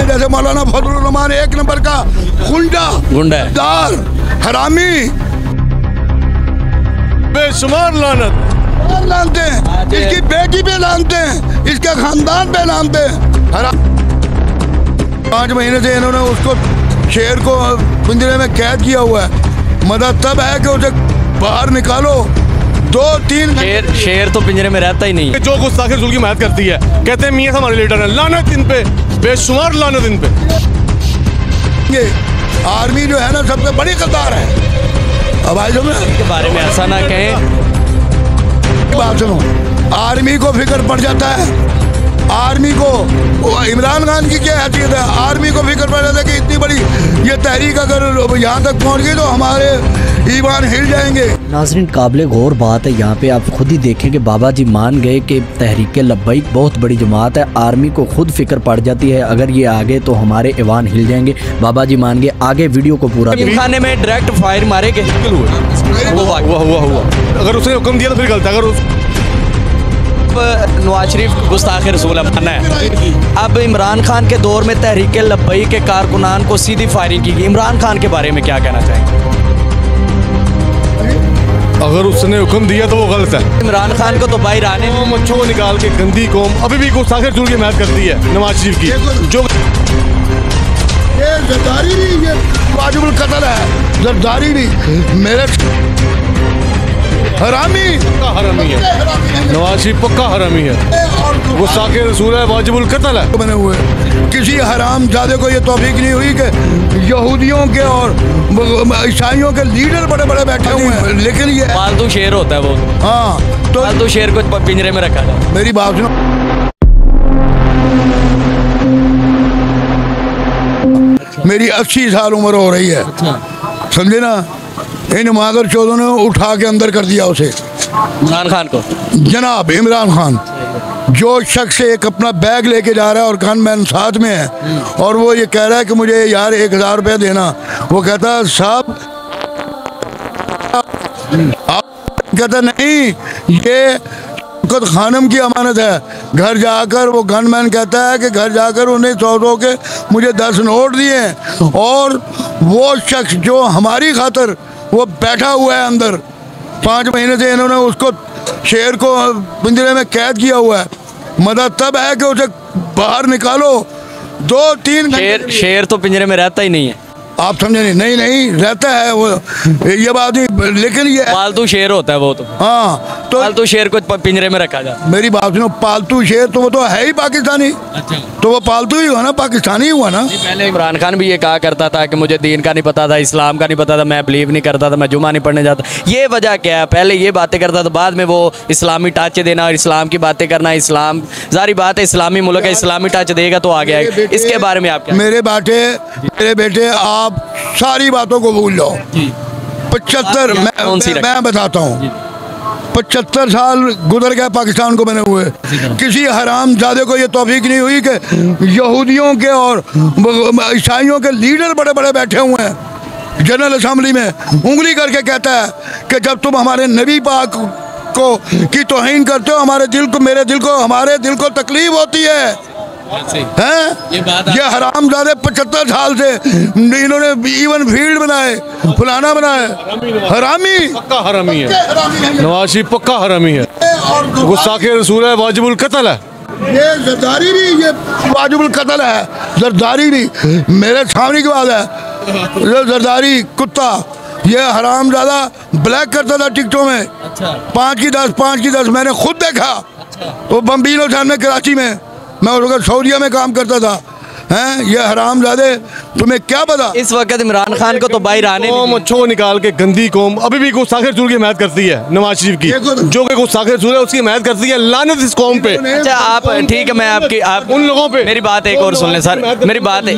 जैसे मौलाना फजलुर रहमान एक नंबर का गुंडा दार हरामी बेशुमार लानते हैं, इसकी बेटी पे लानते हैं, इसके खानदान पे लानते हैं। 5 महीने से इन्होंने उसको शेर को पिंजरे में कैद किया हुआ है। मदद तब है कि उसे बाहर निकालो। 2-3 शेर तो पिंजरे में रहता ही नहीं है। जो गुस्ताखी रसूल की हिमायत करती है, कहते हैं मियां हमारे लीडर है, लानत इन पे, बेशुमार लानत इन पे। ये आर्मी जो है ना सबसे बड़ी कतार है। अब भाई के बारे में ऐसा ना कहें। बात सुनो, आर्मी को फिक्र पड़ जाता है। आर्मी को इमरान खान की क्या हैसियत है? आर्मी को फिक्र पड़ जाता है कि इतनी बड़ी ये तहरीक अगर यहाँ तक पहुँच गई तो हमारे ईमान हिल जाएंगे। नाज़रीन, काबिल गौर बात है। यहाँ पे आप खुद ही देखें कि बाबा जी मान गए कि तहरीक लब्बैक बहुत बड़ी जमात है। आर्मी को खुद फिक्र पड़ जाती है अगर ये आगे तो हमारे ईमान हिल जाएंगे। बाबा जी मान गए। आगे वीडियो को पूरा खाने में डायरेक्ट फायर मारे के हुआ। अगर उसने हुक्म दिया तो फिर गलत है। अगर नवाज शरीफ गुस्ताखे रसूल माना है। अब इमरान खान के दौर में तहरीक लब्बैक के कारकुनान को सीधी फायरिंग की गई। इमरान खान के बारे में क्या कहना चाहेंगे? अगर उसने हुक्म दिया तो वो गलत है। इमरान खान को तो बाहर आने मच्छों को निकाल के गंदी कौम अभी भी गुस्ताखी रसूल की हिमायत करती है नवाज शरीफ की। जो ये जरदारी भी ये वाजिबुल कत्ल है। जरदारी भी मेरे हरामी है। नवाज शरीफ पक्का हरामी है। गुस्ताखे रसूल है, वाजिबुल कत्ल है। बने हुए किसी हराम जादे को ये तौफीक नहीं हुई कि यहूदियों के और ईसाइयों के लीडर बड़े बड़े बैठे हुए हैं। लेकिन ये पालतू शेर होता है वो। हाँ, तो पालतू शेर को पिंजरे में रखा जाए। मेरी बात सुनो, मेरी 80 साल उम्र हो रही है, समझे ना। इन मागर चौधों ने उठा के अंदर कर दिया उसे, इमरान खान को। जनाब इमरान खान जो शख्स एक अपना बैग लेके जा रहा है और गनमैन साथ में है और वो ये कह रहा है कि मुझे यार 1000 रुपया देना। वो कहता है साहब, कहता नहीं, ये खानम की अमानत है। घर जाकर वो गनमैन कहता है कि घर जाकर उन्हें 100 के मुझे 10 नोट दिए और वो शख्स जो हमारी खातर वो बैठा हुआ है अंदर। 5 महीने से इन्होंने उसको शेर को पिंजरे में कैद किया हुआ है। मदद तब है कि उसे बाहर निकालो। 2-3 शेर तो पिंजरे में रहता ही नहीं है। आप समझे नहीं रहता है वो, ये बात नहीं। लेकिन ये पालतू शेर होता है वो तो। हाँ, तो पालतू शेर को पिंजरे में रखा जाता है। मेरी बात सुनो, पालतू शेर तो वो तो है ही पाकिस्तानी। अच्छा, तो वो पालतू ही हुआ ना, पाकिस्तानी हुआ ना। पहले इमरान खान भी ये कहा करता था कि मुझे दीन का नहीं पता था, इस्लाम का नहीं पता था, मैं बिलीव नहीं करता था, मैं जुमा नहीं पढ़ने जाता। ये वजह क्या है? पहले ये बातें करता था, बाद में वो इस्लामी टाचे देना और इस्लाम की बातें करना। इस्लाम जारी बात है, इस्लामी मुल्क है, इस्लामी टाचे देगा तो आ गया। इसके बारे में आप क्या? मेरे बेटे आप सारी बातों को भूल जाओ। 75 मैं बताता हूँ, 75 साल गुजर गए पाकिस्तान को बने हुए। किसी हराम जादे को ये तौफीक नहीं हुई कि यहूदियों के और ईसाइयों के लीडर बड़े बड़े बैठे हुए हैं जनरल असम्बली में, उंगली करके कहता है कि जब तुम हमारे नबी पाक को की तौहीन करते हो, हमारे दिल को तकलीफ होती है। ये हरामजादे 75 साल से इन्होंने इवन फील्ड बनाए, फलाना बनाए। हरामी पक्का हरामी है। नवाज शरीफ पक्का हरामी है। गुस्ताखे रसूल है, वाजिबुल कत्ल है। ये जरदारी भी ये वाजिबुल कत्ल है। जरदारी भी मेरे सामने की बात है। जरदारी कुत्ता ये हरामजादा ब्लैक करता था टिकटों में। अच्छा। 5 की 10 मैंने खुद देखा। अच्छा। वो बम्बीनो शहर में, कराची में, मैं उस वक्त सऊदीया में काम करता था। हैं ये हरामजादे, तुम्हें क्या पता? इस वक्त इमरान खान को तो बाहर आने मच्छों को निकाल के गंदी कौम अभी भी गुस्ताखे रसूल की हिमायत करती है नवाज शरीफ की। जो कि गुस्ताखे रसूल है उसकी हिमायत करती है। लानत इस कौम पे। अच्छा, आप ठीक है, मैं आप उन लोगों पे मेरी बात एक और सुन लें सर। मेरी बात है,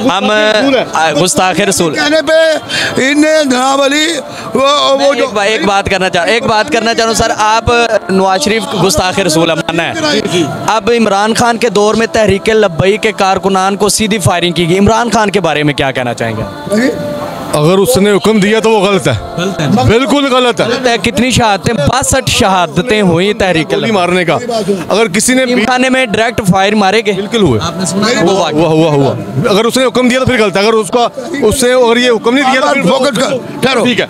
हम गुस्ताखे रसूल कहने पे इन्हें घनावली एक बात करना चाह रहा हूँ सर। आप नवाज शरीफ गुस्ताखे रसूल माना है। अब इमरान खान के दौर में तहरीक लब्बैक के कारकुनान को सीधी फायरिंग की गई। इमरान खान के बारे में क्या कहना चाहेंगे? अगर उसने हुक्म दिया तो वो गलत है, बिल्कुल गलत है। कितनी शहादतें, 62 शहादतें हुई तहरीक गोली मारने का, अगर किसी ने खाने में डायरेक्ट फायर मारे गए, बिल्कुल हुए, आपने सुना हुआ। अगर उसने हुक्म दिया तो फिर गलत है, अगर अगर ये हुक्म नहीं दिया तो फिर फोकस कर, ठीक है।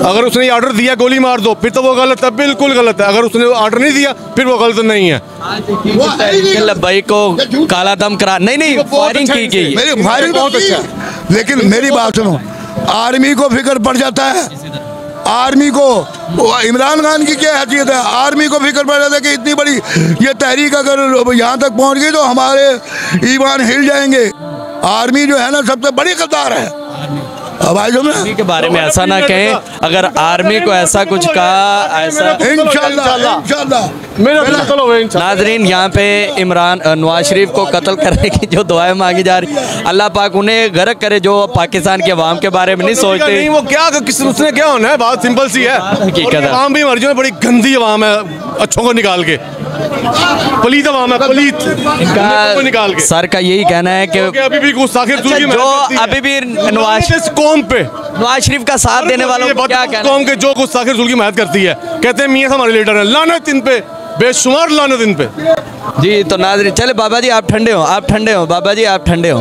अगर उसने ऑर्डर दिया गोली मार दो फिर तो वो गलत है, बिल्कुल गलत है। अगर उसने ऑर्डर नहीं दिया फिर वो गलत नहीं है। लब्बैक को काला दम करा, नहीं फायरिंग की गई, मेरी फायरिंग बहुत अच्छा है, लेकिन मेरी बात सुनो, आर्मी को फिक्र पड़ जाता है, आर्मी को, इमरान खान की क्या हैसियत है, आर्मी को फिक्र पड़ जाता है कि इतनी बड़ी ये तहरीक अगर यहाँ तक पहुँच गई तो हमारे ईमान हिल जाएंगे। आर्मी जो है ना सबसे बड़ी गद्दार है। अब आर्मी के बारे में ऐसा ना कहें, अगर आर्मी को ऐसा कुछ कहा, ऐसा इंशाल्लाह नाजरीन यहाँ पे इमरान नवाज शरीफ को कत्ल करने की जो दुआएं मांगी जा रही, अल्लाह पाक उन्हें गर्क करे जो पाकिस्तान के अवाम के बारे में नहीं सोचते। नहीं, वो क्या उसने क्या होना है, बात सिंपल सी है, हकीकत है। अवाम भी मर्जी में बड़ी गंदी अवाम है, अच्छों को निकाल के पलीत अवाम है, पलीत को निकाल के। सर का यही कहना है कि अभी भी गुस्ताखी जो अभी भी नवाज कौम पे नवाज शरीफ का साथ देने वालों को क्या कहना, कौम के जो गुस्ताखी रसूल की महत्व करती है, कहते हैं मियां हमारे लीडर हैं, लानत इन पे, बेशुमार लानत इन पे। जी तो नाज़रीन चले, बाबा जी आप ठंडे हो, बाबा जी आप ठंडे हो।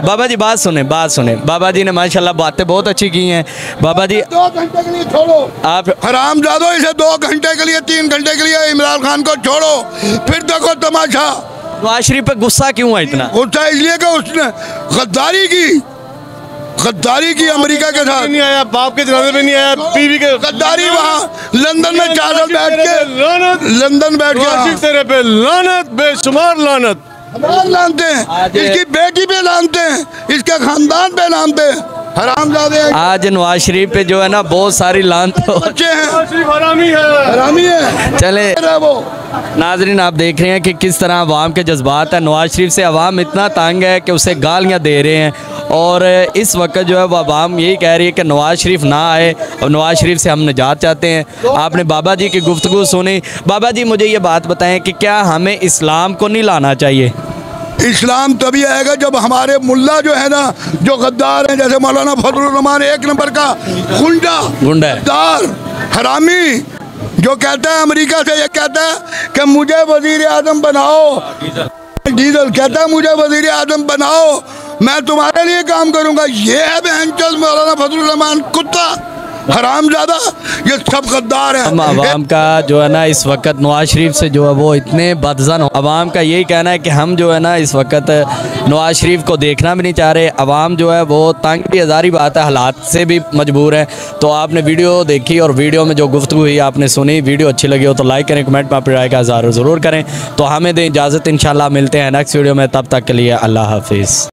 बाबा जी बात सुने, बाबा जी ने माशाल्लाह बातें बहुत अच्छी की हैं। बाबा जी 2 घंटे के लिए छोड़ो, आप हरामजादो, इसे 2 घंटे के लिए 3 घंटे के लिए इमरान खान को छोड़ो, फिर देखो तमाशा। नवाज शरीफ पे गुस्सा क्यों है इतना? गुस्सा इसलिए कि उसने गद्दारी की अमेरिका के साथ, नहीं आया, बाप के जनाजे में नहीं आया, बीवी के गद्दारी, वहाँ लंदन में 4 साल बैठ के, लंदन बैठ के तेरे पे लानत, बेशुमार लानत लानते हैं, इसकी बेटी पे लानते हैं, इसके खानदान पे लानते हैं, हरामजादे। आज नवाज शरीफ पे जो है ना बहुत सारी लानत बच्चे हैं, हरामी है। चले वो नाजरीन आप देख रहे हैं कि किस तरह अवाम के जज्बात है। नवाज शरीफ से अवाम इतना तंग है कि उसे गालियाँ दे रहे हैं, और इस वक्त जो है वो अवाम यही कह रही है कि नवाज शरीफ ना आए, और नवाज शरीफ से हम निजात चाहते हैं। आपने बाबा जी की गुफ्तगू सुनी। बाबा जी मुझे ये बात बताएं कि क्या हमें इस्लाम को नहीं लाना चाहिए? इस्लाम तभी आएगा जब हमारे मुल्ला जो है ना, जो गद्दार हैं, जैसे मौलाना फजलुर रहमान 1 नंबर का गुंडा गद्दार हरामी, जो कहता है अमेरिका से, ये कहता है कि मुझे वजीर आजम बनाओ, डीजल कहता है मुझे वजीर आजम बनाओ, मैं तुम्हारे लिए काम करूंगा। ये है बहनचोद मौलाना फजलुर रहमान, कुत्ता हरामजादा, ये सब गद्दार है। हम अवाम का जो है ना इस वक्त नवाज शरीफ से जो है वो इतने बदजन हो, अवाम का यही कहना है कि हम जो है ना इस वक्त नवाज शरीफ को देखना भी नहीं चाह रहे। अवाम जो है वो तंग भी हज़ारी बात है, हालात से भी मजबूर है। तो आपने वीडियो देखी और वीडियो में जो गुफ्तगू हुई आपने सुनी, वीडियो अच्छी लगी हो तो लाइक करें, कमेंट में अपनी राय का इज़हार ज़रूर करें। तो हमें दें इजाज़त, इंशाल्लाह मिलते हैं नेक्स्ट वीडियो में, तब तक के लिए अल्लाह हाफिज़।